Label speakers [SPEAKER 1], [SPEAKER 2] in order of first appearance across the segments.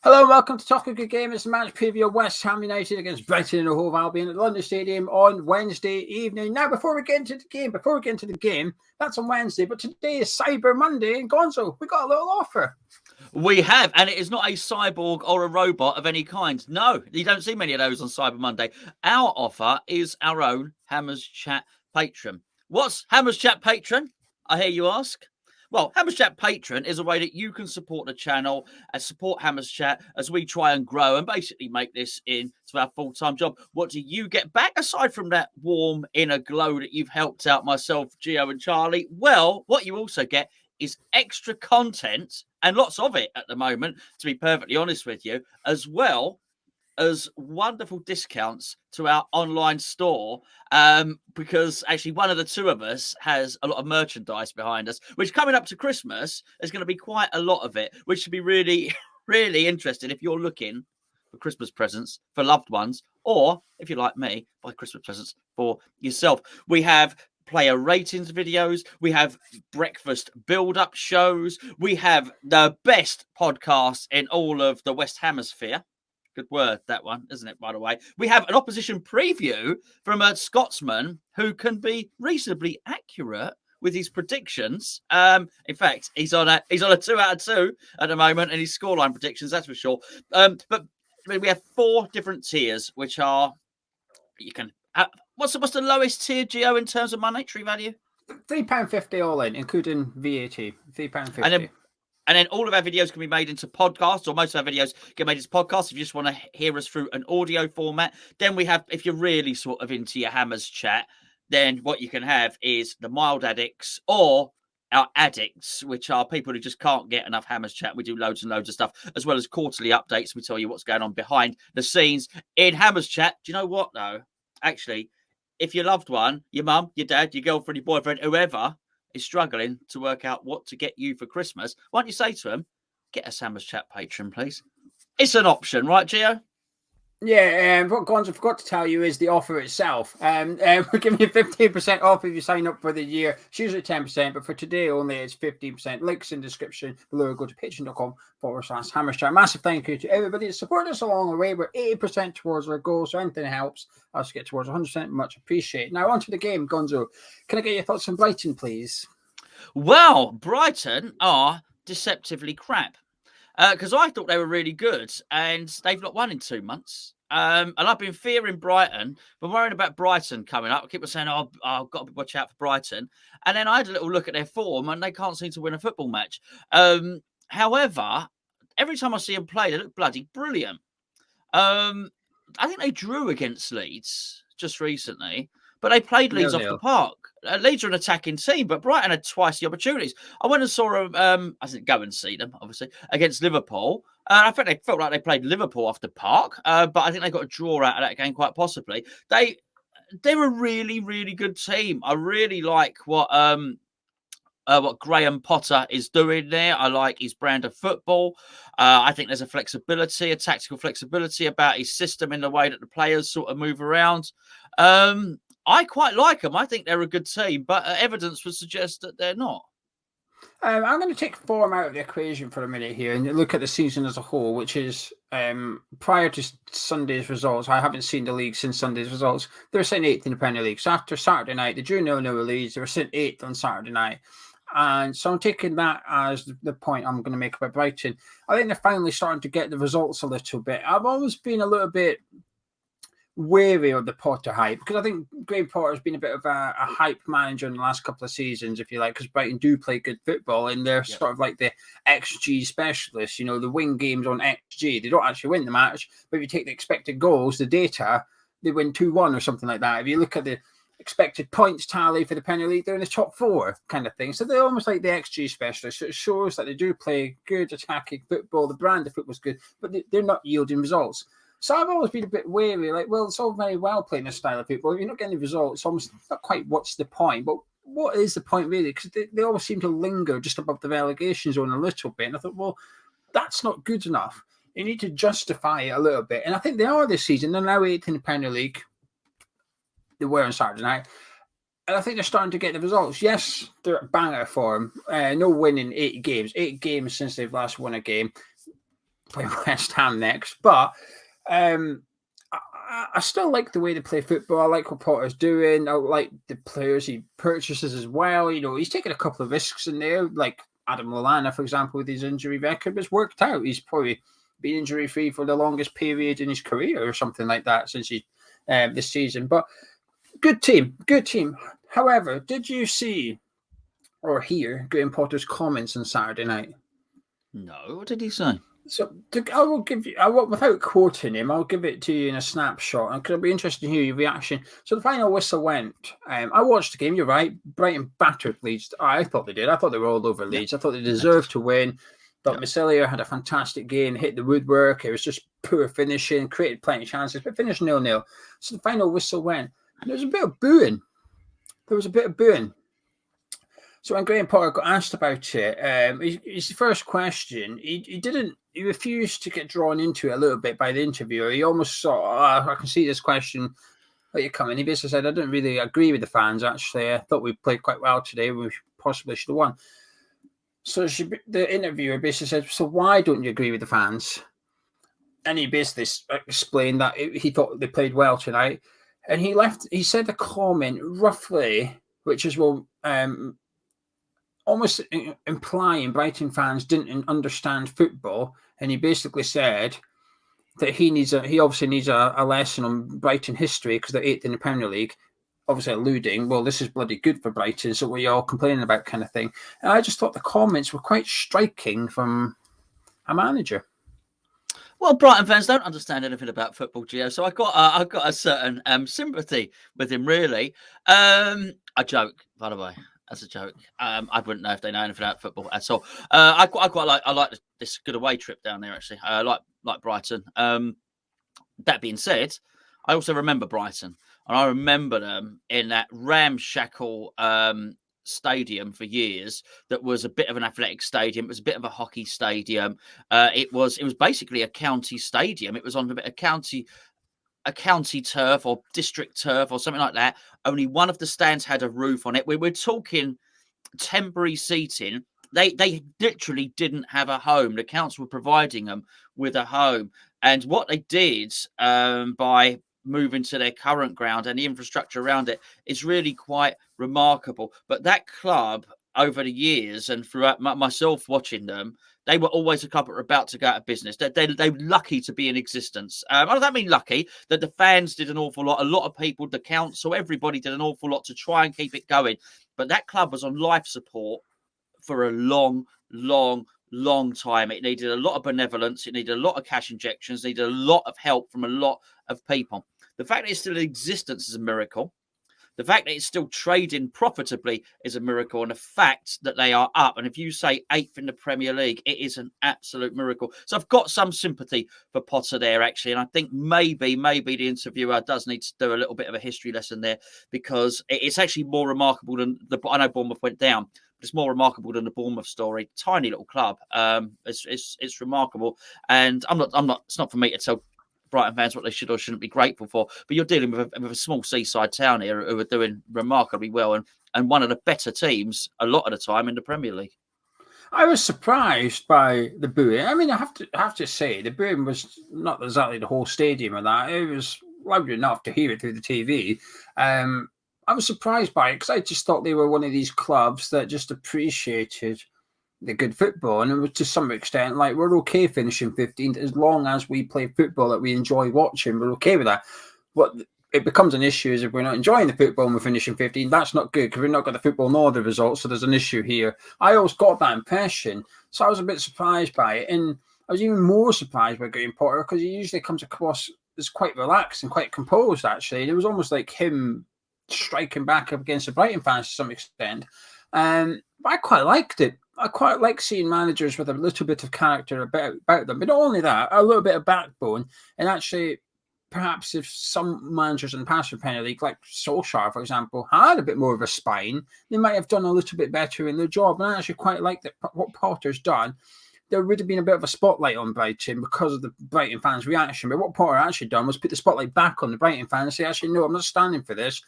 [SPEAKER 1] Hello and welcome to Talk a Good Game. It's a match preview of West Ham United against Brighton and Hove Albion at the London Stadium on Wednesday evening. Now, before we get into the game, that's on Wednesday, but today is Cyber Monday, and Gonzo, we got a little offer.
[SPEAKER 2] We have, and it is not a cyborg or a robot of any kind. No, you don't see many of those on Cyber Monday. Our offer is our own Hammers Chat Patron. What's Hammers Chat Patron, I hear you ask? Well, Hammers Chat Patron is a way that you can support the channel and support Hammers Chat as we try and grow and basically make this into our full-time job. What do you get back aside from that warm inner glow that you've helped out myself, Geo and Charlie? Well, what you also get is extra content, and lots of it at the moment, to be perfectly honest with you, as well as wonderful discounts to our online store, because actually one of the two of us has a lot of merchandise behind us, which coming up to Christmas is going to be quite a lot of it, which should be really, really interesting if you're looking for Christmas presents for loved ones, or if you're like me, buy Christmas presents for yourself. We have player ratings videos, we have breakfast build-up shows, we have the best podcast in all of the West Hemisphere. Good word, that one, isn't it, by the way? We have an opposition preview from a Scotsman who can be reasonably accurate with his predictions. In fact, he's on a 2 out of 2 at the moment in his scoreline predictions, that's for sure. But we have 4 different tiers, which are, you can... What's the lowest tier, Geo, in terms of monetary value?
[SPEAKER 1] £3.50 all in, including VAT. £3.50.
[SPEAKER 2] And then all of our videos can be made into podcasts, or most of our videos get made into podcasts if you just want to hear us through an audio format. Then we have, if you're really sort of into your Hammers Chat, then what you can have is the mild addicts or our addicts, which are people who just can't get enough Hammers Chat. We do loads and loads of stuff, as well as quarterly updates. We tell you what's going on behind the scenes in Hammers Chat. Do you know what, though? Actually, if your loved one, your mum, your dad, your girlfriend, your boyfriend, whoever is struggling to work out what to get you for Christmas, why don't you say to them, get a Hammers Chat Patron, please? It's an option, right, Gio?
[SPEAKER 1] Yeah, what Gonzo forgot to tell you is the offer itself. We're giving you 15% off if you sign up for the year. It's usually 10%, but for today only it's 15%. Links in the description below. Go to patreon.com/Hammers Chat. Massive thank you to everybody that supported us along the way. We're 80% towards our goal, so anything helps us get towards 100%. Much appreciated. Now on to the game, Gonzo. Can I get your thoughts on Brighton, please?
[SPEAKER 2] Well, Brighton are deceptively crap. Because I thought they were really good, and they've not won in 2 months. And I've been fearing Brighton, but worrying about Brighton coming up. People saying, oh, I've got to watch out for Brighton. And then I had a little look at their form, and they can't seem to win a football match. However, every time I see them play, they look bloody brilliant. I think they drew against Leeds just recently, but they played Leeds off the park. Leeds are an attacking team, but Brighton had twice the opportunities. I went and saw them, I didn't go and see them, obviously, against Liverpool. I think they felt like they played Liverpool off the park, but I think they got a draw out of that game quite possibly. They're a really, really good team. I really like what Graham Potter is doing there. I like his brand of football. I think there's a tactical flexibility about his system in the way that the players sort of move around. I quite like them. I think they're a good team, but evidence would suggest that they're not.
[SPEAKER 1] I'm going to take form out of the equation for a minute here and look at the season as a whole, which is prior to Sunday's results. I haven't seen the league since Sunday's results. They were sitting 8th in the Premier League. So after Saturday night, they drew 0-0 with Leeds. They were sitting 8th on Saturday night. And so I'm taking that as the point I'm going to make about Brighton. I think they're finally starting to get the results a little bit. I've always been a little bit wary of the Potter hype, because I think Graham Potter has been a bit of a hype manager in the last couple of seasons, if you like, because Brighton do play good football and they're sort of like the XG specialists. You know, they win games on XG. They don't actually win the match, but if you take the expected goals, the data, they win 2-1 or something like that. If you look at the expected points tally for the Premier League, they're in the top 4 kind of thing. So they're almost like the XG specialists. So it shows that they do play good attacking football. The brand of football is good, but they're not yielding results. So I've always been a bit wary, like, well, it's all very well playing this style of football. If you're not getting the results, it's almost not quite what's the point. But what is the point, really? Because they always seem to linger just above the relegation zone a little bit. And I thought, well, that's not good enough. You need to justify it a little bit. And I think they are this season. They're now 8th in the Premier League. They were on Saturday night. And I think they're starting to get the results. Yes, they're at banger form. No winning 8 games. 8 games since they've last won a game. play West Ham next. But I still like the way they play football. I like what Potter's doing. I like the players he purchases as well. He's taken a couple of risks in there, like Adam Lallana, for example, with his injury record. But it's worked out. He's probably been injury-free for the longest period in his career or something like that since this season. But good team. However, did you see or hear Graham Potter's comments on Saturday night?
[SPEAKER 2] No, what did he say?
[SPEAKER 1] So I will give you, without quoting him, I'll give it to you in a snapshot, and it'll be interesting to hear your reaction. So the final whistle went. I watched the game. You're right. Brighton battered Leeds. I thought they did. I thought they were all over Leeds. I thought they deserved to win. Thought Massilia had a fantastic game, hit the woodwork. It was just poor finishing, created plenty of chances, but finished 0-0. So the final whistle went, and there was a bit of booing. So when Graham Potter got asked about it, his first question, he refused to get drawn into it a little bit by the interviewer. He almost thought, I can see this question that you're coming. He basically said, I didn't really agree with the fans, actually. I thought we played quite well today. We possibly should have won. So the interviewer basically said, so why don't you agree with the fans? And he basically explained that he thought they played well tonight. And he said a comment roughly, which is, almost implying Brighton fans didn't understand football, and he basically said that he obviously needs a lesson on Brighton history because they're 8th in the Premier League, obviously alluding, well, this is bloody good for Brighton, so what are you all complaining about kind of thing. And I just thought the comments were quite striking from a manager.
[SPEAKER 2] Well, Brighton fans don't understand anything about football, Geo, so I've got a certain sympathy with him, really. I joke, by the way. As a joke, I wouldn't know if they know anything about football at all. I like this good away trip down there. Actually, I like Brighton. That being said, I also remember Brighton, and I remember them in that ramshackle stadium for years. That was a bit of an athletic stadium. It was a bit of a hockey stadium. It was basically a county stadium. It was on a bit of county turf or district turf or something like that. Only one of the stands had a roof on it. We're talking temporary seating. They literally didn't have a home. The council were providing them with a home. And what they did by moving to their current ground and the infrastructure around it is really quite remarkable. But that club, over the years and throughout myself watching them, they were always a club that were about to go out of business. They were lucky to be in existence. I don't mean lucky, that the fans did an awful lot. A lot of people, the council, everybody did an awful lot to try and keep it going. But that club was on life support for a long time. It needed a lot of benevolence. It needed a lot of cash injections. It needed a lot of help from a lot of people. The fact that it's still in existence is a miracle. The fact that it's still trading profitably is a miracle, and the fact that they are up, and if you say 8th in the Premier League, it is an absolute miracle. So I've got some sympathy for Potter there, actually, and I think maybe the interviewer does need to do a little bit of a history lesson there, because it's actually more remarkable than I know Bournemouth went down, but it's more remarkable than the Bournemouth story. Tiny little club, it's remarkable, and it's not for me to tell Brighton fans what they should or shouldn't be grateful for, but you're dealing with a small seaside town here who are doing remarkably well and one of the better teams a lot of the time in the Premier League.
[SPEAKER 1] I was surprised by the booing. I mean, I have to say the booing was not exactly the whole stadium or that. It was loud enough to hear it through the TV. I was surprised by it because I just thought they were one of these clubs that just appreciated the good football, and it was to some extent like we're okay finishing 15th as long as we play football that we enjoy watching. We're okay with that. What it becomes an issue is if we're not enjoying the football and we're finishing 15th, that's not good because we've not got the football nor the results. So there's an issue here. I always got that impression, so I was a bit surprised by it, and I was even more surprised by Graham Potter because he usually comes across as quite relaxed and quite composed. Actually, and it was almost like him striking back up against the Brighton fans to some extent. But I quite liked it. I quite like seeing managers with a little bit of character about them, but not only that, a little bit of backbone. And actually, perhaps if some managers in the past for Premier League, like Solskjaer, for example, had a bit more of a spine, they might have done a little bit better in their job. And I actually quite like that what Potter's done. There would have been a bit of a spotlight on Brighton because of the Brighton fans' reaction. But what Potter actually done was put the spotlight back on the Brighton fans and say, actually, no, I'm not standing for this.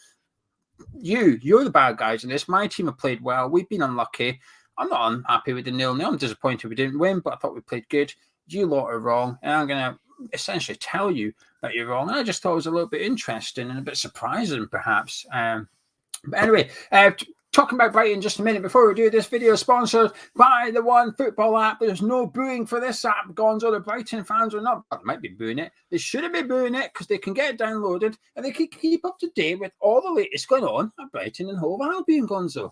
[SPEAKER 1] You're the bad guys in this. My team have played well. We've been unlucky. I'm not unhappy with the 0-0. I'm disappointed we didn't win, but I thought we played good. you lot are wrong, and I'm going to essentially tell you that you're wrong. And I just thought it was a little bit interesting and a bit surprising, perhaps. But anyway, talking about Brighton just a minute before we do this video, sponsored by the OneFootball app. There's no booing for this app, Gonzo. The Brighton fans are not, they might be booing it. They shouldn't be booing it because they can get it downloaded and they can keep up to date with all the latest going on at Brighton and Hove Albion, Gonzo.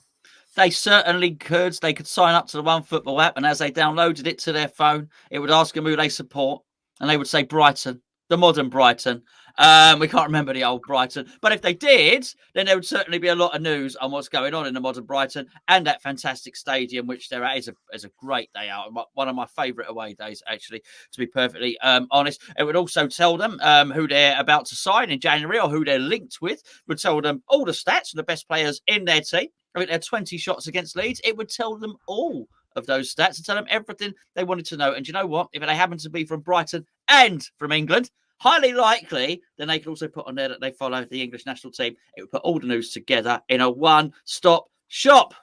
[SPEAKER 2] They certainly could. They could sign up to the OneFootball app, and as they downloaded it to their phone, it would ask them who they support, and they would say Brighton, the modern Brighton. We can't remember the old Brighton. But if they did, then there would certainly be a lot of news on what's going on in the modern Brighton and that fantastic stadium, which they're at is a great day out. One of my favourite away days, actually, to be perfectly honest. It would also tell them who they're about to sign in January or who they're linked with. It would tell them all the stats of the best players in their team. I think they're 20 shots against Leeds. It would tell them all of those stats and tell them everything they wanted to know. And you know what? If they happen to be from Brighton and from England, highly likely, then they can also put on there that they follow the English national team. It would put all the news together in a one-stop shop.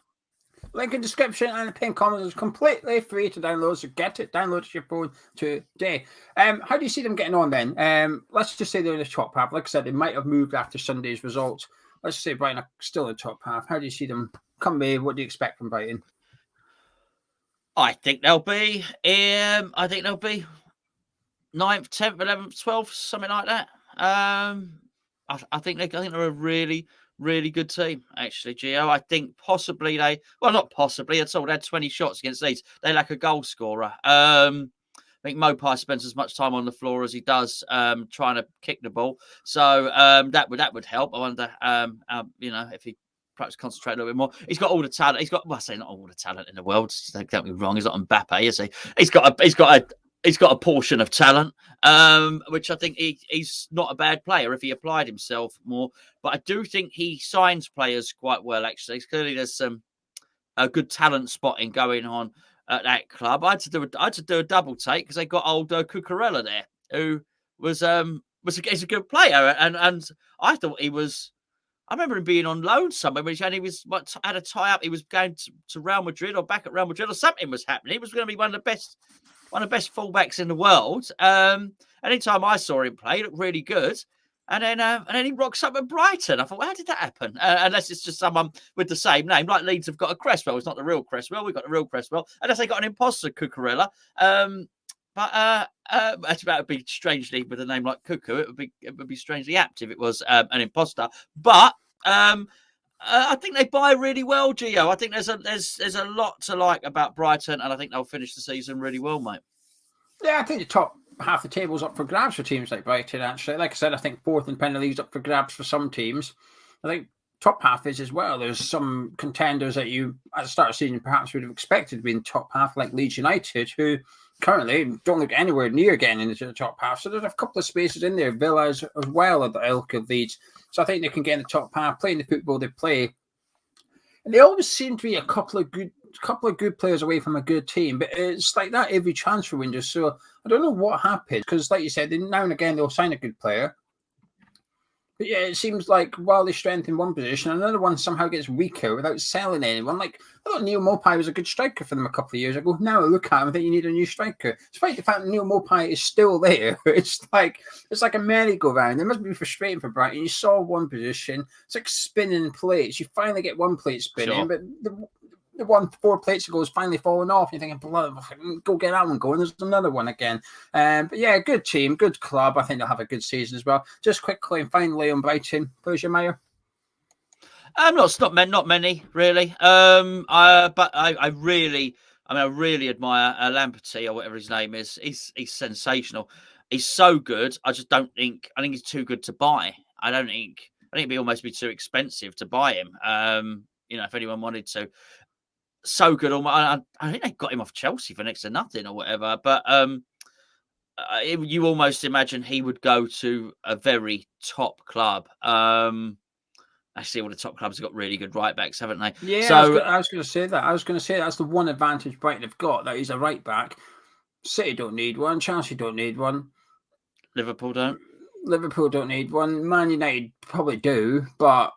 [SPEAKER 1] Link in description and the pinned comment is completely free to download, so get it, download it to your phone today. How do you see them getting on then? Let's just say they're in the top half. Like I said, they might have moved after Sunday's results. Let's say Brighton are still in the top half. How do you see them come May? What do you expect from Brighton?
[SPEAKER 2] I think they'll be 9th, 10th, 11th, 12th, something like that. I think they're a really, really good team, actually, Gio. I think possibly not possibly at all. They had 20 shots against Leeds. They lack a goal scorer. I think Moyes spends as much time on the floor as he does trying to kick the ball. So that would help. I wonder, if he perhaps concentrate a little bit more. He's got all the talent. I say not all the talent in the world. Don't get me wrong. He's not Mbappe, is he? He's got a portion of talent, which I think he's not a bad player if he applied himself more. But I do think he signs players quite well, actually. Clearly, there's some good talent spotting going on at that club. I had to do a double take because they got old Cucurella there, who was a good player, and I thought he was. I remember him being on loan somewhere, and he was had a tie up. He was going to Real Madrid or back at Real Madrid, or something was happening. He was going to be one of the best fullbacks in the world. Anytime I saw him play, he looked really good. And then he rocks up at Brighton. I thought, well, how did that happen? Unless it's just someone with the same name, like Leeds have got a Cresswell. It's not the real Cresswell. We've got the real Cresswell. Unless they got an imposter Cucurella. But that would be strangely, with a name like Cuckoo, it would be strangely apt if it was an imposter. But I think they buy really well, Gio. I think there's a lot to like about Brighton, and I think they'll finish the season really well, mate.
[SPEAKER 1] Yeah, I think the top half of the table's up for grabs for teams like Brighton, actually. Like I said, I think fourth in Premier League's up for grabs for some teams. I think top half is as well. There's some contenders that you, at the start of the season, perhaps would have expected to be in the top half, like Leeds United, who currently don't look anywhere near getting into the top half. So there's a couple of spaces in there. Villa as well at the ilk of Leeds. So I think they can get in the top half, playing the football they play. And they always seem to be a couple of good players away from a good team. But it's like that every transfer window. So I don't know what happens. Because like you said, now and again they'll sign a good player. But yeah, it seems like while they strengthen one position, another one somehow gets weaker without selling anyone. Like, I thought Neil Maupay was a good striker for them a couple of years ago. Now I look at him, I think you need a new striker. Despite the fact that Neil Maupay is still there, it's like a merry-go-round. It must be frustrating for Brighton. You saw one position, it's like spinning plates. You finally get one plate spinning, sure. But the one 4 plates ago is finally falling off. You're thinking, go get that one going. There's another one again. But yeah, good team, good club. I think they'll have a good season as well. Just quickly and finally on Brighton, who's your mayor?
[SPEAKER 2] Not many really. But I really admire Lamperty or whatever his name is. He's sensational. He's so good. I think he's too good to buy. I think it'd be almost too expensive to buy him. If anyone wanted to. So good. I think they got him off Chelsea for next to nothing or whatever. But you almost imagine he would go to a very top club. Actually, all the top clubs have got really good right backs, haven't they?
[SPEAKER 1] Yeah, so, I was going to say that. I was going to say that's the one advantage Brighton have got, that he's a right back. City don't need one. Chelsea don't need one.
[SPEAKER 2] Liverpool don't
[SPEAKER 1] need one. Man United probably do, but.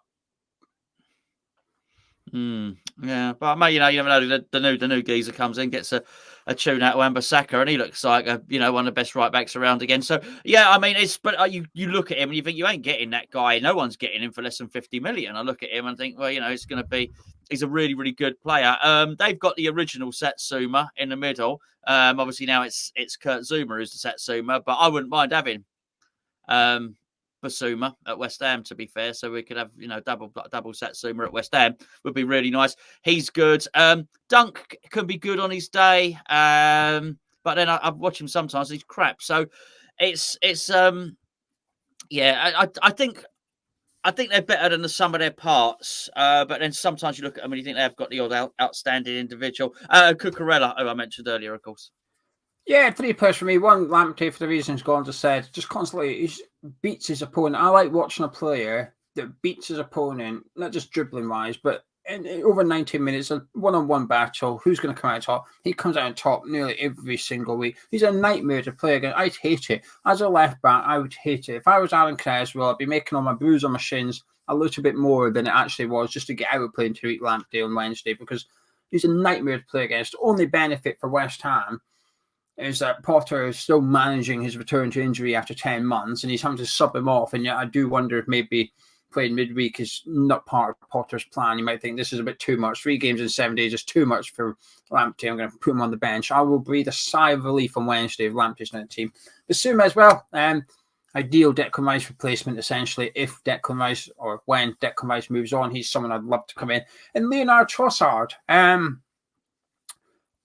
[SPEAKER 2] Yeah, but mate, you never know. The new geezer comes in, gets a tune out of Wan-Bissaka, and he looks like one of the best right backs around again. So yeah, I mean, you look at him and you think you ain't getting that guy. No one's getting him for less than 50 million. I look at him and think, well, it's going to be. He's a really, really good player. They've got the original Satsuma in the middle. Obviously now it's Kurt Zouma who's the Satsuma, but I wouldn't mind having Basuma at West Ham, to be fair, so we could have double Satsuma at West Ham would be really nice. He's good. Dunk can be good on his day, but then I watch him sometimes. He's crap. So it's I think they're better than the sum of their parts, but then sometimes you look at them and you think they've got the odd outstanding individual. Cucurella, who I mentioned earlier, of course.
[SPEAKER 1] Yeah, 3 players for me. One, Lamptey, for the reasons Gonzo said, just constantly he beats his opponent. I like watching a player that beats his opponent, not just dribbling wise, but in over 90 minutes, a one-on-one battle. Who's going to come out top? He comes out on top nearly every single week. He's a nightmare to play against. I'd hate it. As a left back, I would hate it. If I was Alan Creswell, I'd be making all my booze on my shins a little bit more than it actually was just to get out of playing Tariq Lamptey on Wednesday, because he's a nightmare to play against. The only benefit for West Ham is that Potter is still managing his return to injury after 10 months, and he's having to sub him off. And yet I do wonder if maybe playing midweek is not part of Potter's plan. You might think this is a bit too much. 3 games in 7 days is too much for Lamptey. I'm going to put him on the bench. I will breathe a sigh of relief on Wednesday if Lamptey's not in the team. Basuma as well. Ideal Declan Rice replacement, essentially, if Declan Rice or when Declan Rice moves on. He's someone I'd love to come in. And Leonard Trossard.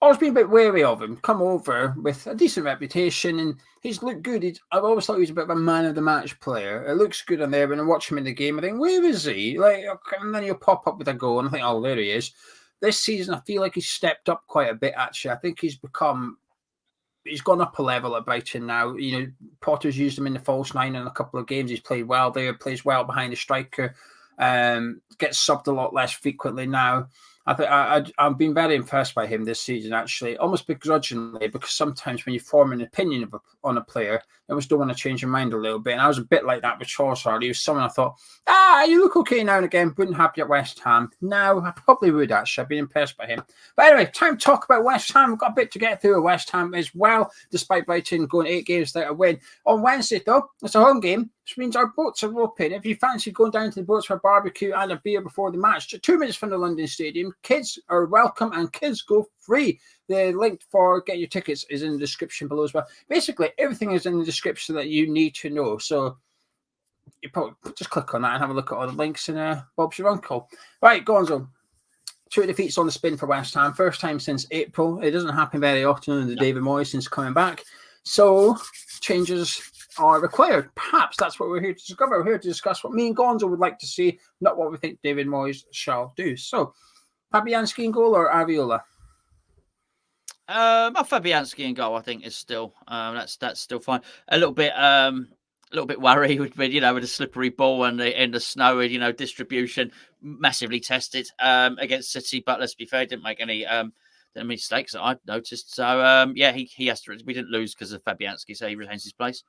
[SPEAKER 1] Always been a bit wary of him. Come over with a decent reputation, and he's looked good. I've always thought he was a bit of a man of the match player. It looks good on there. When I watch him in the game, I think, where is he? And then he'll pop up with a goal, and I think, oh, there he is. This season, I feel like he's stepped up quite a bit. Actually, I think he's gone up a level at Brighton now. Potter's used him in the false 9 in a couple of games. He's played well there. Plays well behind the striker. Gets subbed a lot less frequently now. I've been very impressed by him this season, actually, almost begrudgingly, because sometimes when you form an opinion on a player, you almost don't want to change your mind a little bit. And I was a bit like that with Trossard. He was someone I thought, you look okay now and again, wouldn't have you at West Ham. Now, I probably would, actually. I've been impressed by him. But anyway, time to talk about West Ham. We've got a bit to get through at West Ham as well, despite Brighton going 8 games without a win. On Wednesday, though, it's a home game, which means our boats are open. If you fancy going down to the boats for a barbecue and a beer before the match, 2 minutes from the London Stadium, kids are welcome and kids go free. The link for getting your tickets is in the description below as well. Basically, everything is in the description that you need to know. So you probably just click on that and have a look at all the links in Bob's Your Uncle. Right, Gonzo. 2 defeats on the spin for West Ham. First time since April. It doesn't happen very often under David Moyes since coming back. So changes are required. Perhaps that's what we're here to discover. We're here to discuss what me and Gonzo would like to see, not what we think David Moyes shall do. So, Fabianski in goal or Ariola?
[SPEAKER 2] Fabianski in goal, I think, is still that's still fine. A little bit worried with with a slippery ball and the snow, distribution massively tested against City. But let's be fair, he didn't make any mistakes that I've noticed. So he has to. We didn't lose because of Fabianski, so he retains his place.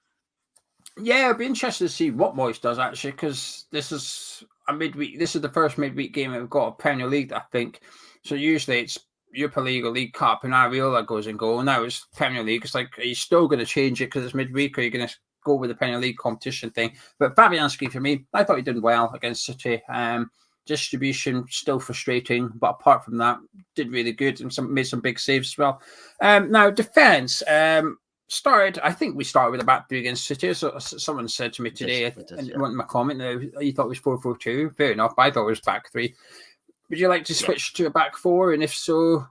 [SPEAKER 1] Yeah, it'll be interesting to see what Moyes does, actually, because this is a midweek. This is the first midweek game we've got a Premier League, I think. So usually it's Europa League or League Cup, and Ariola goes and goal. Now it's Premier League. It's like, are you still going to change it because it's midweek, or are you going to go with the Premier League competition thing? But Fabianski, for me, I thought he did well against City. Distribution still frustrating, but apart from that, did really good and made some big saves as well. Now defense. I think we started with a back 3 against City. So someone said to me today, in my comment, you thought it was 4-4-2. Fair enough. I thought it was back 3. Would you like to switch to a back 4? And if so,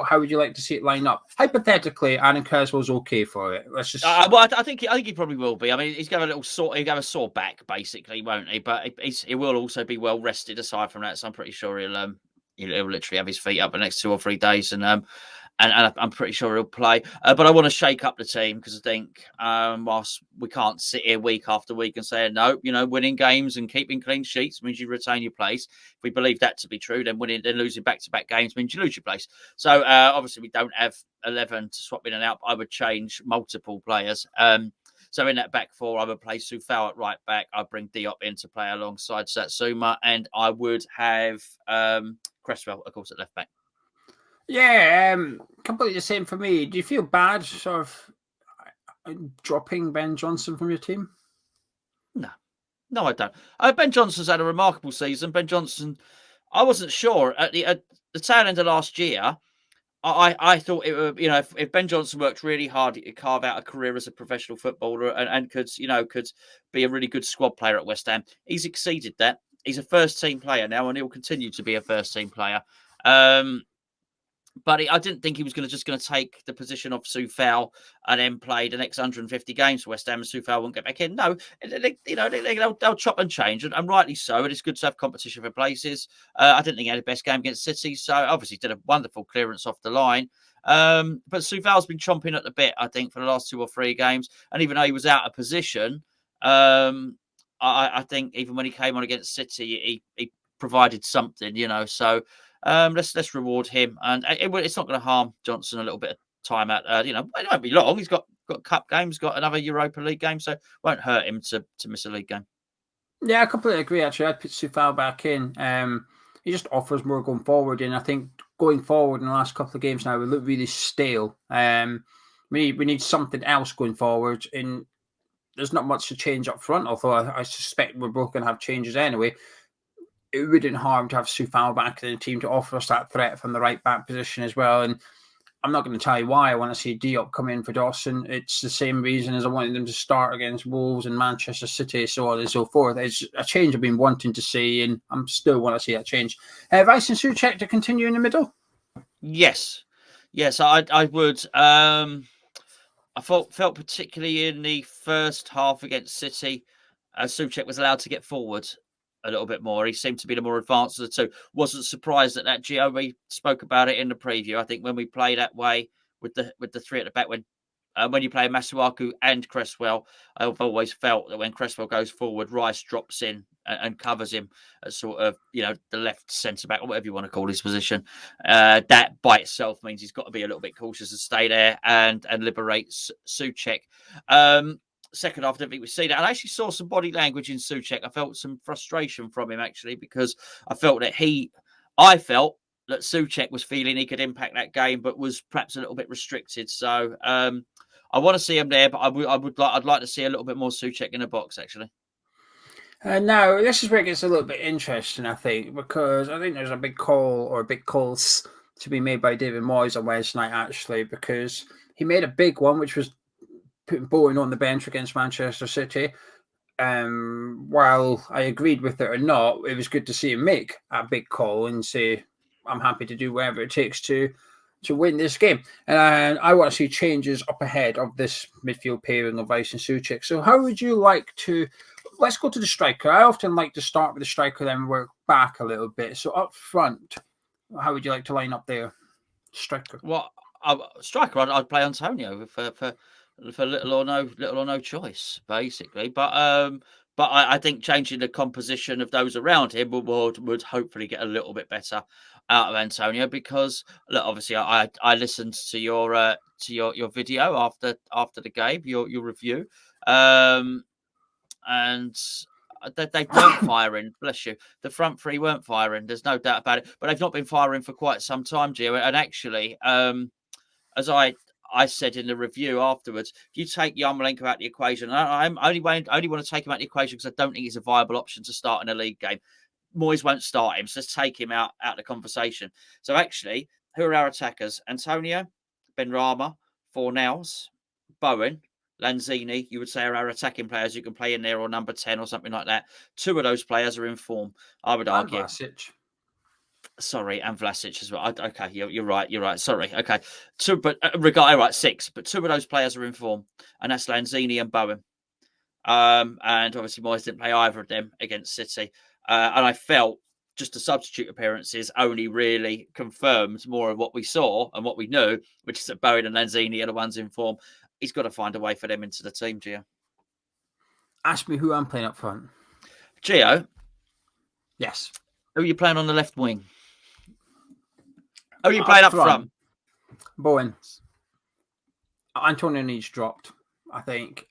[SPEAKER 1] how would you like to see it line up? Hypothetically, Aaron Creswell's okay for it. Let's just.
[SPEAKER 2] I think he probably will be. I mean, he's got a sore back, basically, won't he? But he will also be well rested. Aside from that, so I'm pretty sure he'll literally have his feet up the next 2 or 3 days, and I'm pretty sure he'll play. But I want to shake up the team because I think whilst we can't sit here week after week and say, no, winning games and keeping clean sheets means you retain your place. If we believe that to be true, then losing back-to-back games means you lose your place. So obviously we don't have 11 to swap in and out. But I would change multiple players. So in that back 4, I would play Soufal at right back. I'd bring Diop in to play alongside Satsuma, and I would have Cresswell, of course, at left back.
[SPEAKER 1] Yeah, completely the same for me. Do you feel bad sort of dropping Ben Johnson from your team?
[SPEAKER 2] No, no, I don't. Ben Johnson's had a remarkable season. Ben Johnson, I wasn't sure at the tail end of last year. I thought it would, if Ben Johnson worked really hard, he could carve out a career as a professional footballer and could be a really good squad player at West Ham. He's exceeded that. He's a first team player now, and he'll continue to be a first team player. But I didn't think he was just going to take the position of Soufal and then play the next 150 games for West Ham, and Soufal won't get back in. No, they'll chop and change, and rightly so. And it's good to have competition for places. I didn't think he had the best game against City, so obviously did a wonderful clearance off the line. But Soufal's been chomping at the bit, I think, for the last 2 or 3 games. And even though he was out of position, I think even when he came on against City, he provided something, So let's reward him, and it's not going to harm Johnson a little bit of time out. It won't be long. He's got cup games, got another Europa League game, so it won't hurt him to miss a league game.
[SPEAKER 1] Yeah, I completely agree. Actually, I'd put Soufal back in. He just offers more going forward, and I think going forward in the last couple of games now, we look really stale. We need something else going forward, and there's not much to change up front. Although I suspect we're both going to have changes anyway. It wouldn't harm to have Soufal back in the team to offer us that threat from the right back position as well. And I'm not going to tell you why I want to see Diop come in for Dawson. It's the same reason as I wanted them to start against Wolves and Manchester City, so on and so forth. It's a change I've been wanting to see, and I'm still want to see that change. Rice and Souček to continue in the middle?
[SPEAKER 2] Yes, I would. I felt particularly in the first half against City, Souček was allowed to get forward a little bit more. He seemed to be the more advanced of the two. Wasn't surprised at that, Geo. We spoke about it in the preview. I think when we play that way with the 3 at the back, when you play Masuaku and Cresswell, I've always felt that when Cresswell goes forward, Rice drops in and covers him as sort of, the left centre back or whatever you want to call his position. That by itself means he's got to be a little bit cautious and stay there and liberate Souček. Second half, I don't think we see that. I actually saw some body language in Souček. I felt some frustration from him, actually, because I felt that Souček was feeling he could impact that game, but was perhaps a little bit restricted. So I want to see him there, but I'd like to see a little bit more Souček in the box, actually.
[SPEAKER 1] Now, this is where it gets a little bit interesting, I think, because I think there's a big call or big calls to be made by David Moyes on Wednesday night, actually, because he made a big one, which was putting Bowen on the bench against Manchester City. While I agreed with it or not, it was good to see him make a big call and say, I'm happy to do whatever it takes to win this game. And I want to see changes up ahead of this midfield pairing of Rice and Souček. So how would you like to... Let's go to the striker. I often like to start with the striker, then work back a little bit. So up front, how would you like to line up there? Striker.
[SPEAKER 2] Well, striker, I'd play Antonio for little or no choice, basically. But I think changing the composition of those around him would hopefully get a little bit better out of Antonio, because look, obviously I listened to your video after the game, your review, and they weren't firing. Bless you. The front 3 weren't firing. There's no doubt about it. But they've not been firing for quite some time, Gio. And actually, as I said in the review afterwards, if you take Yarmolenko out of the equation, I only want to take him out of the equation because I don't think he's a viable option to start in a league game. Moyes won't start him, so let's take him out of the conversation. So actually, who are our attackers? Antonio, Benrahma, Fornals, Bowen, Lanzini, you would say, are our attacking players who can play in there, or number 10 or something like that. 2 of those players are in form, I would argue.
[SPEAKER 1] Vlasic.
[SPEAKER 2] Sorry, and Vlasic as well. Okay, you're right. Sorry. Okay. 2, but right, 6. But 2 of those players are in form, and that's Lanzini and Bowen. And obviously Moyes didn't play either of them against City. And I felt just the substitute appearances only really confirmed more of what we saw and what we knew, which is that Bowen and Lanzini are the ones in form. He's got to find a way for them into the team, Gio.
[SPEAKER 1] Ask me who I'm playing up front.
[SPEAKER 2] Gio?
[SPEAKER 1] Yes.
[SPEAKER 2] Who are you playing on the left wing? Who are you playing up front?
[SPEAKER 1] Bowen. Antonio needs dropped, I think.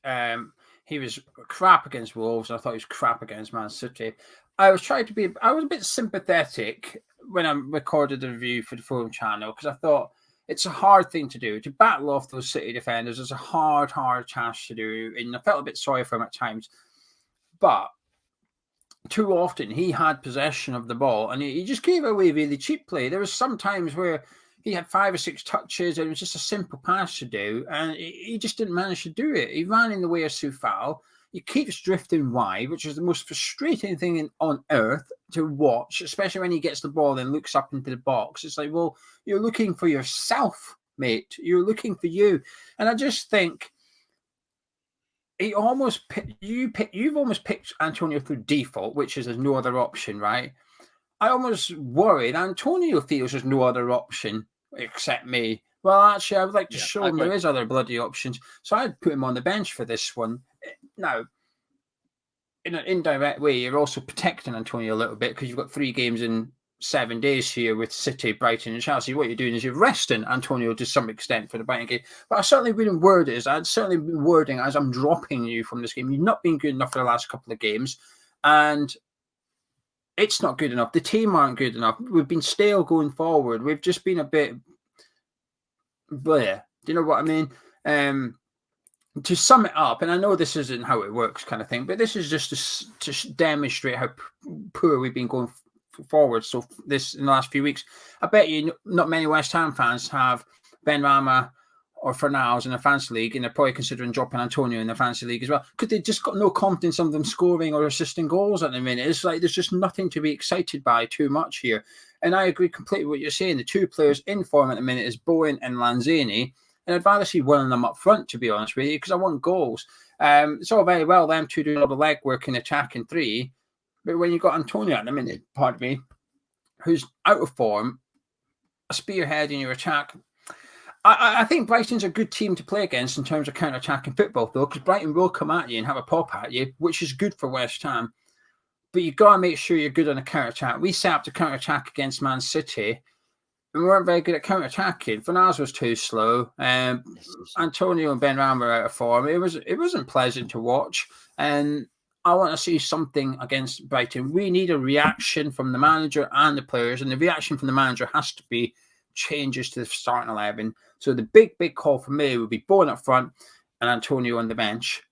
[SPEAKER 1] He was crap against Wolves. I thought he was crap against Man City. I was a bit sympathetic when I recorded the review for the Fulham channel because I thought it's a hard thing to do. To battle off those City defenders is a hard task to do. And I felt a bit sorry for him at times. But too often he had possession of the ball and he just gave away really cheaply. There was some times where he had 5 or 6 touches and it was just a simple pass to do, and he just didn't manage to do it. He ran in the way of Soufal. He keeps drifting wide, which is the most frustrating thing on earth to watch, especially when he gets the ball and looks up into the box. It's like, well, you're looking for yourself, mate. You're looking for you. And I just think you've almost picked Antonio through default, which is there's no other option, right? I almost worry that Antonio feels there's no other option except me. Well, actually, I would like to show him there is other bloody options. So I'd put him on the bench for this one. Now, in an indirect way, you're also protecting Antonio a little bit because you've got 3 games in 7 days here with City, Brighton, and Chelsea. What you're doing is you're resting Antonio to some extent for the Brighton game. But I certainly wouldn't word it as I'd certainly be wording as I'm dropping you from this game. You've not been good enough for the last couple of games, and it's not good enough. The team aren't good enough. We've been stale going forward. We've just been a bit bleh. Do you know what I mean? To sum it up, and I know this isn't how it works kind of thing, but this is just to demonstrate how poor we've been going forward. So this in the last few weeks, I bet you not many West Ham fans have Benrahma or Fornals in the fantasy league, and they're probably considering dropping Antonio in the fantasy league as well, because they just got no confidence of them scoring or assisting goals at the minute. It's like there's just nothing to be excited by too much here. And I agree completely with what you're saying. The 2 players in form at the minute is Bowen and Lanzini. And I'd rather see one of them up front, to be honest with you, because I want goals. It's all very well them 2 doing all the legwork in attacking 3, but when you've got Antonio at the minute, pardon me, who's out of form, a spearhead in your attack, I think Brighton's a good team to play against in terms of counter-attacking football, though, because Brighton will come at you and have a pop at you, which is good for West Ham. But you've got to make sure you're good on a counter-attack. We set up to counter-attack against Man City, we weren't very good at counter-attacking. Fornals was too slow. Antonio and Benrahma were out of form. It wasn't pleasant to watch. And I want to see something against Brighton. We need a reaction from the manager and the players. And the reaction from the manager has to be changes to the starting 11. So the big call for me would be Bowen up front and Antonio on the bench.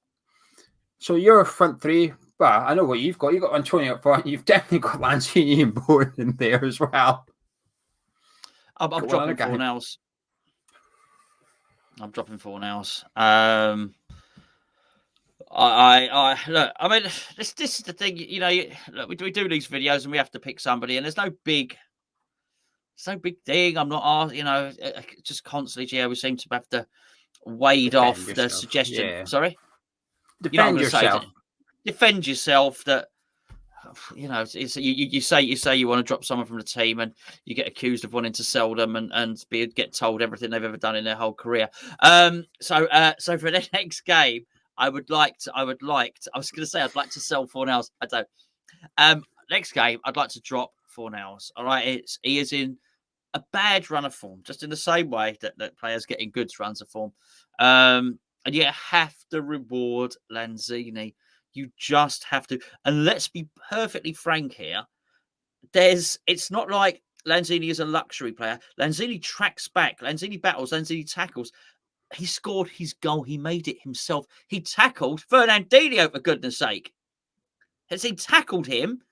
[SPEAKER 1] So your front 3, well, I know what you've got. You've got Antonio up front. You've definitely got Lanzini and Bowen in there as well.
[SPEAKER 2] I'm dropping Fornals. I'm dropping Fornals. I look. I mean, this is the thing. You know, look, we do these videos and we have to pick somebody, and there's no big thing. I'm not, just constantly. Yeah, we seem to have to wade off yourself. The suggestion. Yeah. Sorry,
[SPEAKER 1] defend yourself.
[SPEAKER 2] Defend yourself. That. You know, you say you want to drop someone from the team, and you get accused of wanting to sell them and get told everything they've ever done in their whole career. So for the next game, I'd like to sell Fornals. I don't. Next game, I'd like to drop Fornals. All right, he is in a bad run of form, just in the same way that players get in good runs of form. And you have to reward Lanzini. You just have to. And let's be perfectly frank here. It's not like Lanzini is a luxury player. Lanzini tracks back. Lanzini battles. Lanzini tackles. He scored his goal. He made it himself. He tackled Fernandinho, for goodness sake. As he tackled him,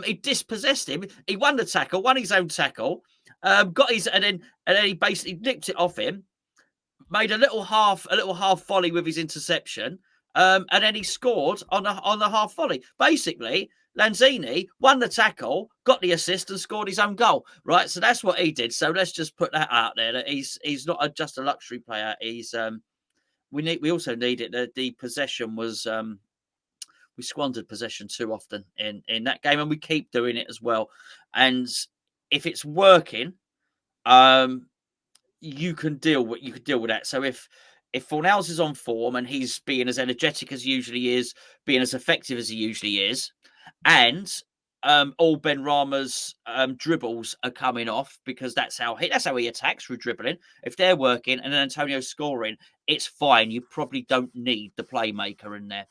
[SPEAKER 2] he dispossessed him. He won the tackle, won his own tackle, and then he basically nipped it off him, made a little half volley with his interception. And then he scored on the half volley. Basically, Lanzini won the tackle, got the assist, and scored his own goal. Right, so that's what he did. So let's just put that out there. That he's not just a luxury player. He's we also need it. The possession was we squandered possession too often in that game, and we keep doing it as well. And if it's working, you can deal with that. So if Fornals is on form and he's being as energetic as he usually is, being as effective as he usually is, and all Benrahma's dribbles are coming off because that's how he attacks, through dribbling. If they're working and then Antonio's scoring, it's fine. You probably don't need the playmaker in there.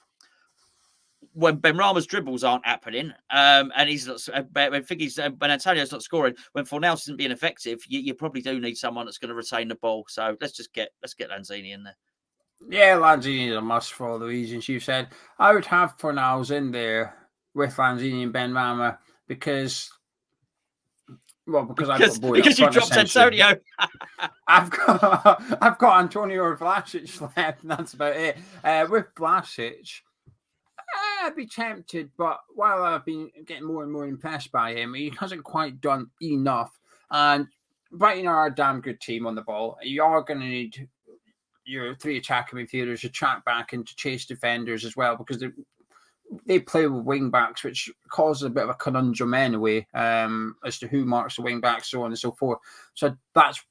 [SPEAKER 2] when Benrahma's dribbles aren't happening, and he's not, when Antonio's not scoring, when Fornals isn't being effective, you probably do need someone that's going to retain the ball. So let's get Lanzini in there.
[SPEAKER 1] Yeah, Lanzini is a must for all the reasons you said. I would have Fornals in there with Lanzini and Benrahma because
[SPEAKER 2] because you dropped Antonio.
[SPEAKER 1] I've got Antonio or Vlasic left, and that's about it. With Vlasic, I'd be tempted, but while I've been getting more and more impressed by him, he hasn't quite done enough. And Brighton are a damn good team on the ball. You are going to need your 3 attacking midfielders to track back and to chase defenders as well, because they play with wing backs, which causes a bit of a conundrum anyway, as to who marks the wing backs, so on and so forth. So that's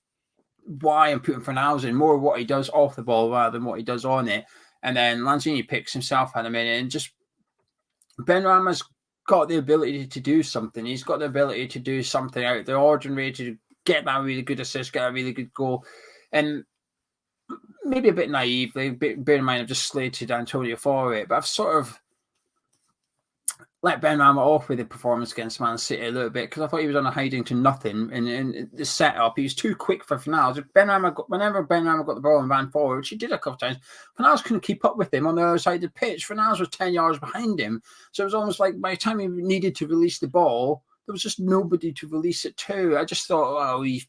[SPEAKER 1] why I'm putting Fornals in, more of what he does off the ball rather than what he does on it. And then Lanzini picks himself in a minute, and just Benrahma's got the ability to do something. He's got the ability to do something out of the ordinary, to get that really good assist, get a really good goal. And maybe a bit naively, bear in mind I've just slated Antonio for it, but I've sort of let Benrahma off with the performance against Man City a little bit, because I thought he was on a hiding to nothing in the setup. He was too quick for Fornals. Whenever Benrahma got the ball and ran forward, which he did a couple of times, Fornals couldn't keep up with him on the other side of the pitch. Fornals was 10 yards behind him. So it was almost like by the time he needed to release the ball, there was just nobody to release it to. I just thought, he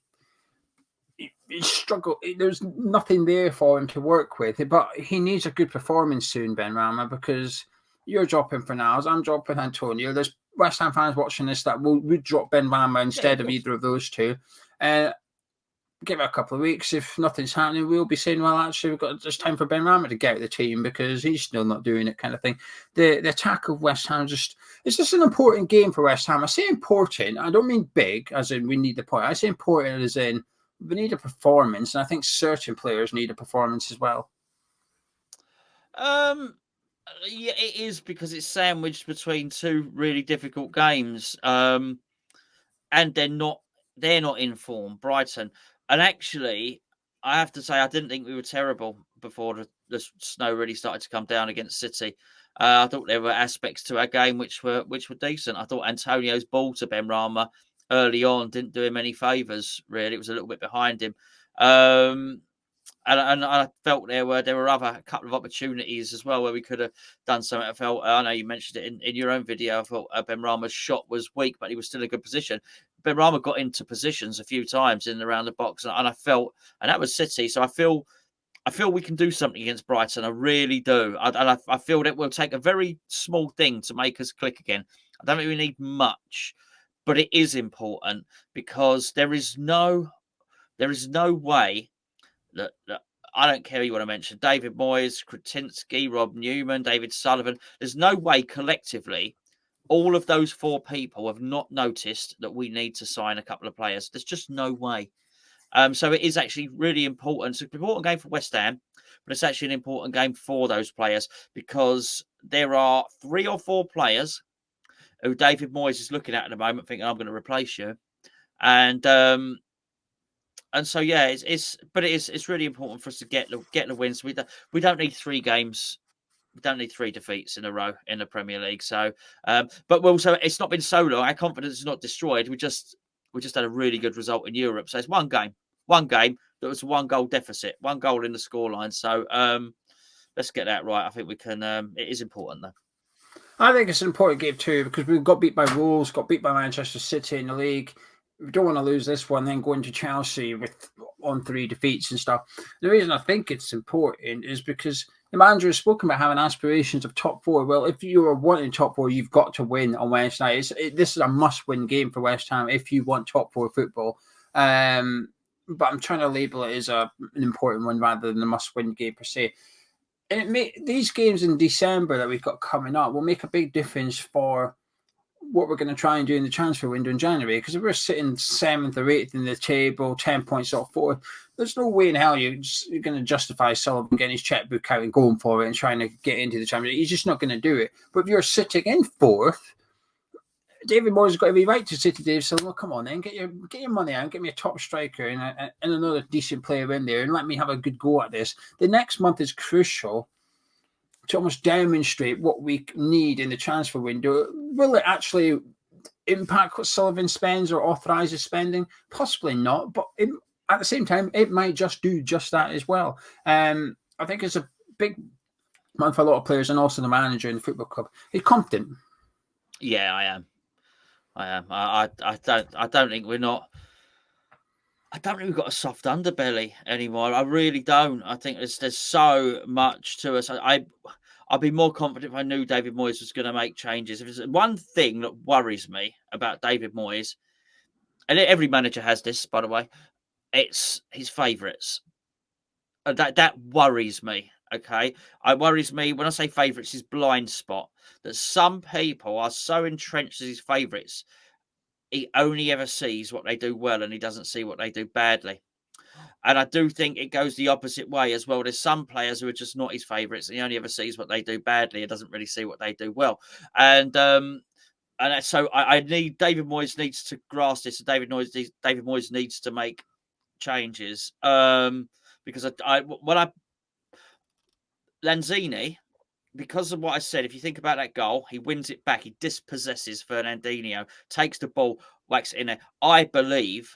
[SPEAKER 1] struggled. There's nothing there for him to work with. But he needs a good performance soon, Benrahma, because you're dropping Fornals, I'm dropping Antonio. There's West Ham fans watching this that would drop Benrahma instead of either of those two. Give it a couple of weeks. If nothing's happening, we'll be saying, well, actually, it's time for Benrahma to get out of the team because he's still not doing it, kind of thing. The attack of West Ham it's just an important game for West Ham. I say important. I don't mean big, as in we need the point. I say important as in we need a performance, and I think certain players need a performance as well.
[SPEAKER 2] Yeah, it is, because it's sandwiched between 2 really difficult games, and they're not in form, Brighton. And actually, I have to say, I didn't think we were terrible before the snow really started to come down against City. I thought there were aspects to our game which were decent. I thought Antonio's ball to Benrahma early on didn't do him any favours. Really, it was a little bit behind him. And I felt there were a couple of opportunities as well where we could have done something. I know you mentioned it in your own video. I thought Benrahma's shot was weak, but he was still in a good position. Benrahma got into positions a few times in and around the box, and I felt, and that was City. So I feel we can do something against Brighton. I really do. I feel that will take a very small thing to make us click again. I don't think we need much, but it is important, because there is no way. Look, I don't care who you want to mention. David Moyes, Kretinsky, Rob Newman, David Sullivan. There's no way collectively all of those 4 people have not noticed that we need to sign a couple of players. There's just no way. So it is actually really important. It's an important game for West Ham, but it's actually an important game for those players, because there are 3 or 4 players who David Moyes is looking at the moment, thinking, I'm going to replace you. And so, yeah, it's really important for us to get the wins. We don't need 3 games. We don't need 3 defeats in a row in the Premier League. So, but also it's not been so long. Our confidence is not destroyed. We just had a really good result in Europe. So it's one game that was 1 goal deficit, 1 goal in the scoreline. So let's get that right. I think we can. It is important though.
[SPEAKER 1] I think it's an important game too, because we got beat by Wolves, got beat by Manchester City in the league. We don't want to lose this one, then go into Chelsea on 3 defeats and stuff. The reason I think it's important is because the manager has spoken about having aspirations of top 4. Well, if you are wanting top 4, you've got to win on Wednesday night. This is a must-win game for West Ham if you want top 4 football. But I'm trying to label it as an important one rather than a must-win game per se. And these games in December that we've got coming up will make a big difference for what we're going to try and do in the transfer window in January, because if we're sitting 7th or 8th in the table, 10 points off 4th, there's no way in hell you're going to justify Sullivan getting his checkbook out and going for it and trying to get into the Champions League. He's just not going to do it. But if you're sitting in 4th, David Moyes has got to be right to say to Dave Sullivan, well, come on then, get your money out, get me a top striker and another decent player in there, and let me have a good go at this. The next month is crucial to almost demonstrate what we need in the transfer window. Will it actually impact what Sullivan spends or authorises spending? Possibly not, but at the same time, it might just do just that as well. I think it's a big month for a lot of players and also the manager in the football club. He's confident.
[SPEAKER 2] Yeah, I am. I don't think we're not. I don't think we've got a soft underbelly anymore. I really don't. I think there's so much to us. I'd be more confident if I knew David Moyes was going to make changes. If there's one thing that worries me about David Moyes, and every manager has this, by the way, it's his favourites. That worries me. Okay, it worries me when I say favourites, his blind spot. That some people are so entrenched as his favourites, he only ever sees what they do well and he doesn't see what they do badly. And I do think it goes the opposite way as well. There's some players who are just not his favourites and he only ever sees what they do badly and doesn't really see what they do well. And so I need David Moyes needs to grasp this. David Moyes needs to make changes because Lanzini, because of what I said, if you think about that goal, he wins it back. He dispossesses Fernandinho, takes the ball, whacks it in there. I believe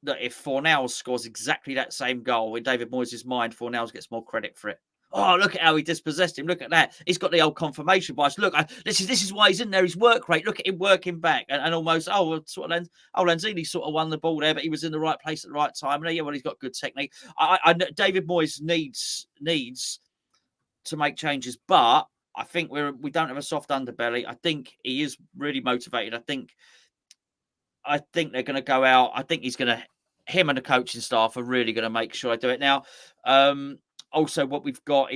[SPEAKER 2] that if Fornals scores exactly that same goal, in David Moyes' mind, Fornals gets more credit for it. Oh, look at how he dispossessed him. Look at that. He's got the old confirmation bias. Look, this is why he's in there. His work rate. Look at him working back. And almost, Lanzini sort of won the ball there, but he was in the right place at the right time. And yeah, well, he's got good technique. David Moyes needs to make changes, but I think we don't have a soft underbelly. I think he is really motivated. I think they're going to go out. I think him and the coaching staff are really going to make sure I do it. Now, also what we've got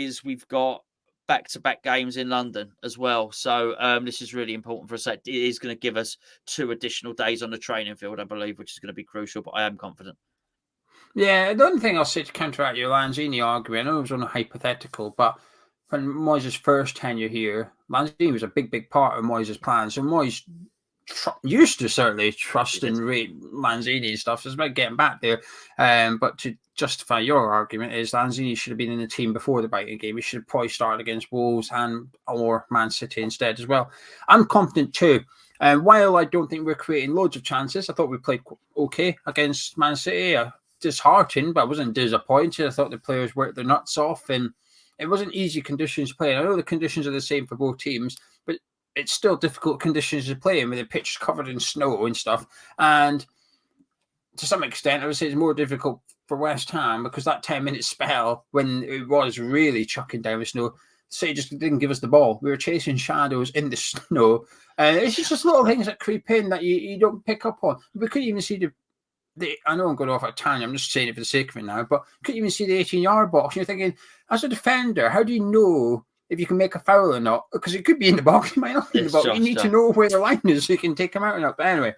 [SPEAKER 2] back-to-back games in London as well. So this is really important for us. It is going to give us 2 additional days on the training field, I believe, which is going to be crucial, but I am confident.
[SPEAKER 1] Yeah, the only thing I'll say to counteract your Lanzini argument, I know it was on a hypothetical, but when Moyes' first tenure here, Lanzini was a big part of Moyes' plan. So Moyes used to certainly trust and rate Lanzini and stuff. So it's about getting back there. But to justify your argument is Lanzini should have been in the team before the Brighton game. He should have probably started against Wolves or Man City instead as well. I'm confident too. While I don't think we're creating loads of chances, I thought we played okay against Man City. Disheartened, but I wasn't disappointed. I thought the players worked their nuts off and it wasn't easy conditions to play. I know the conditions are the same for both teams, but it's still difficult conditions to play in with the pitch covered in snow and stuff. And to some extent, I would say it's more difficult for West Ham because that 10-minute spell when it was really chucking down with snow, City just didn't give us the ball. We were chasing shadows in the snow. It's just little things that creep in that you don't pick up on. We couldn't even see I know I'm going off a tangent, I'm just saying it for the sake of it now, but couldn't even see the 18-yard box. And you're thinking, as a defender, how do you know if you can make a foul or not? Because it could be in the box, it might not be in the box. You need to know where the line is so you can take them out or not. But anyway,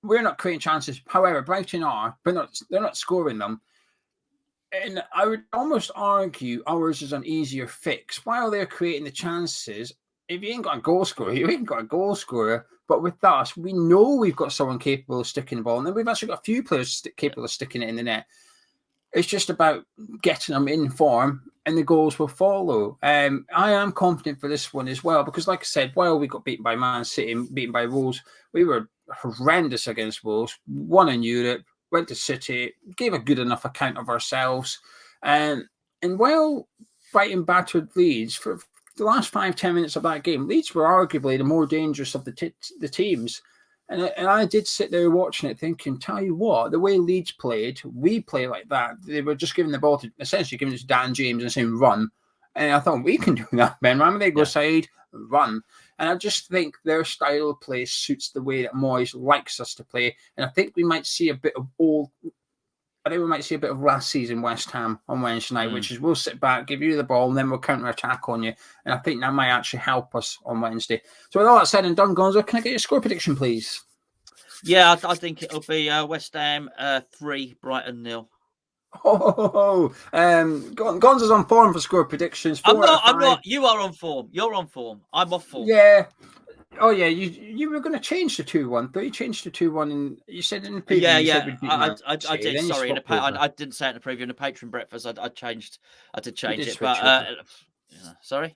[SPEAKER 1] we're not creating chances. However, Brighton are, but they're not scoring them. And I would almost argue ours is an easier fix. While they're creating the chances, if you ain't got a goal scorer, you ain't got a goal scorer. But with us, we know we've got someone capable of sticking the ball. And then we've actually got a few players capable of sticking it in the net. It's just about getting them in form and the goals will follow. I am confident for this one as well because, like I said, while we got beaten by Man City and beaten by Wolves, we were horrendous against Wolves, won in Europe, went to City, gave a good enough account of ourselves. And while Brighton battered Leeds for the last 5-10 minutes of that game, Leeds were arguably the more dangerous of the teams. And I did sit there watching it thinking, tell you what, the way Leeds played, we play like that. They were just giving the ball to, essentially giving it to Dan James and saying, run. And I thought, we can do that, Ben. Remember, they go side, run. And I just think their style of play suits the way that Moyes likes us to play. And I think we might see a bit of last season West Ham on Wednesday night, which is we'll sit back, give you the ball, and then we'll counter-attack on you. And I think that might actually help us on Wednesday. So with all that said and done, Gonzo, can I get your score prediction, please?
[SPEAKER 2] Yeah, I think it'll be West Ham 3, Brighton 0.
[SPEAKER 1] Gonzo's on form for score predictions.
[SPEAKER 2] I'm not. You are on form. You're on form. I'm off form.
[SPEAKER 1] Yeah. Oh yeah, you were going to change the 2-1, but you changed the 2-1, and you said in the preview.
[SPEAKER 2] Yeah,
[SPEAKER 1] you
[SPEAKER 2] yeah,
[SPEAKER 1] said we'd beat Man
[SPEAKER 2] I
[SPEAKER 1] City,
[SPEAKER 2] did.
[SPEAKER 1] then you
[SPEAKER 2] Sorry,
[SPEAKER 1] swapped over.
[SPEAKER 2] I didn't say it in the preview in the Patreon breakfast. I did change it,
[SPEAKER 1] switch
[SPEAKER 2] but
[SPEAKER 1] over.
[SPEAKER 2] sorry.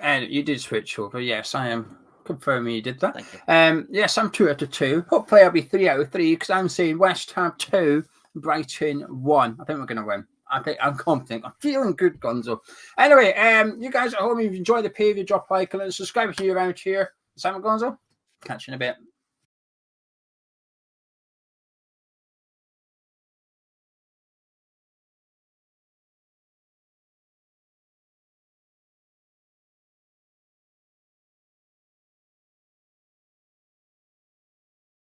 [SPEAKER 1] And you did switch over. Yes, I am confirming you did that.
[SPEAKER 2] Thank you.
[SPEAKER 1] Yes, I'm 2 out of 2. Hopefully, I'll be 3 out of 3 because I'm saying West Ham 2, Brighton 1. I think we're going to win. I'm confident. I'm feeling good, Gonzo. Anyway, you guys at home, if you enjoyed the preview, drop a like and subscribe if you're around here. Simon Gonzo, catch you in a bit.